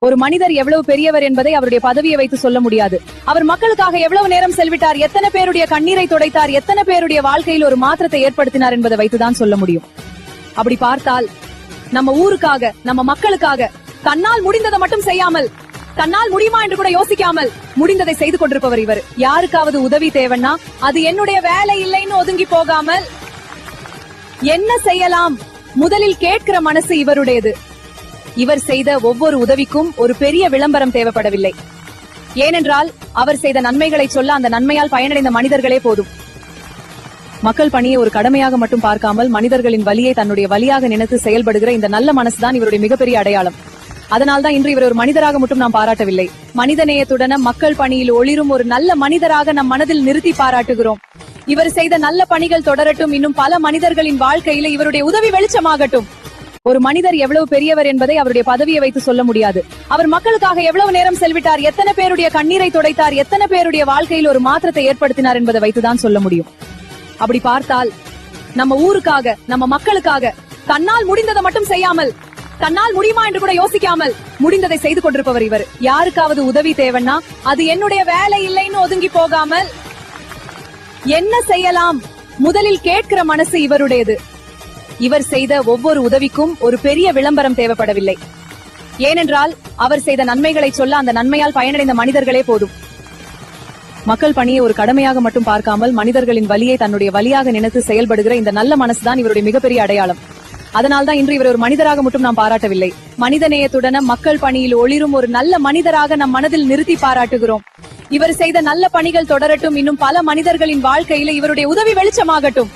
ஒரு மனிதர் எவ்வளவு பெரியவர் என்பதை அவருடைய பதவியை வைத்து சொல்ல முடியாது. அவர் மக்களுக்காக எவ்வளவு நேரம் செலவிட்டார், எத்தனை பேருடைய கண்ணீரை துடைத்தார், எத்தனை பேருடைய வாழ்க்கையில் ஒரு மாற்றத்தை ஏற்படுத்தினார் என்பதை வைத்துதான் சொல்ல முடியும். அப்படி பார்த்தால் நம்ம ஊருக்காக, நம்ம மக்களுக்காக தன்னால் முடிந்ததை மட்டும் செய்யாமல், தன்னால் முடியுமா என்று கூட யோசிக்காமல் முடிந்ததை செய்து கொண்டிருப்பவர் இவர். யாருக்காவது உதவி தேவைன்னா அது என்னுடைய வேலை இல்லைன்னு ஒதுங்கி போகாமல் என்ன செய்யலாம் முதலில் கேட்கிற மனசு இவருடையது. இவர் செய்த ஒவ்வொரு உதவிக்கும் ஒரு பெரிய விளம்பரம் தேவைப்படவில்லை. ஏனென்றால் அவர் செய்த நன்மைகளை சொல்ல அந்த நன்மையால் பயனடைந்த மனிதர்களே போதும். மக்கள் பணியை ஒரு கடமையாக மட்டும் பார்க்காமல் மனிதர்களின் வலியை தன்னுடைய வலியாக நினைத்து செயல்படுகிற இந்த நல்ல மனசுதான் இவருடைய மிகப்பெரிய அடையாளம். அதனால்தான் இன்று இவர் ஒரு மனிதராக மட்டும் நாம் பாராட்டவில்லை, மனிதநேயத்துடன் மக்கள் பணியில் ஒளிரும் ஒரு நல்ல மனிதராக நம் மனதில் நிறுத்தி பாராட்டுகிறோம். இவர் செய்த நல்ல பணிகள் தொடரட்டும். இன்னும் பல மனிதர்களின் வாழ்க்கையில இவருடைய உதவி வெளிச்சமாகட்டும். ஒரு மனிதர் எவ்வளவு பெரியவர் என்பதை அவருடைய பதவியை வைத்து சொல்ல முடியாது. அவர் மக்களுக்காக எவ்வளவு நேரம் செலவிட்டார், எத்தனை பேருடைய கண்ணீரை துடைத்தார், எத்தனை பேருடைய வாழ்க்கையில் ஒரு மாற்றத்தை ஏற்படுத்தினார் என்பதை வைத்துதான் சொல்ல முடியும். அப்படி பார்த்தால் நம்ம ஊருக்காக, நம்ம மக்களுக்காக தன்னால் முடிந்ததை மட்டும் செய்யாமல், தன்னால் முடியுமா என்று கூட யோசிக்காமல் முடிந்ததை செய்து கொண்டிருப்பவர் இவர். யாருக்காவது உதவி தேவைன்னா அது என்னுடைய வேலை இல்லைன்னு ஒதுங்கி போகாமல் என்ன செய்யலாம் முதலில் கேட்கிற மனசு இவருடையது. இவர் செய்த ஒவ்வொரு உதவிக்கும் ஒரு பெரிய விளம்பரம் தேவைப்படவில்லை. ஏனென்றால் அவர் செய்த நன்மைகளை சொல்ல அந்த நன்மையால் பயனடைந்த மனிதர்களே போதும். மக்கள் பணியை ஒரு கடமையாக மட்டும் பார்க்காமல் மனிதர்களின் வலியை தன்னுடைய வலியாக நினைத்து செயல்படுகிற இந்த நல்ல மனசுதான் இவருடைய மிகப்பெரிய அடையாளம். அதனால்தான் இன்று இவர் ஒரு மனிதராக மட்டும் நாம் பாராட்டவில்லை, மனிதநேயத்துடன் மக்கள் பணியில் ஒளிரும் ஒரு நல்ல மனிதராக நம் மனதில் நிறுத்தி பாராட்டுகிறோம். இவர் செய்த நல்ல பணிகள் தொடரட்டும். இன்னும் பல மனிதர்களின் வாழ்க்கையில இவருடைய உதவி வெளிச்சமாகட்டும்.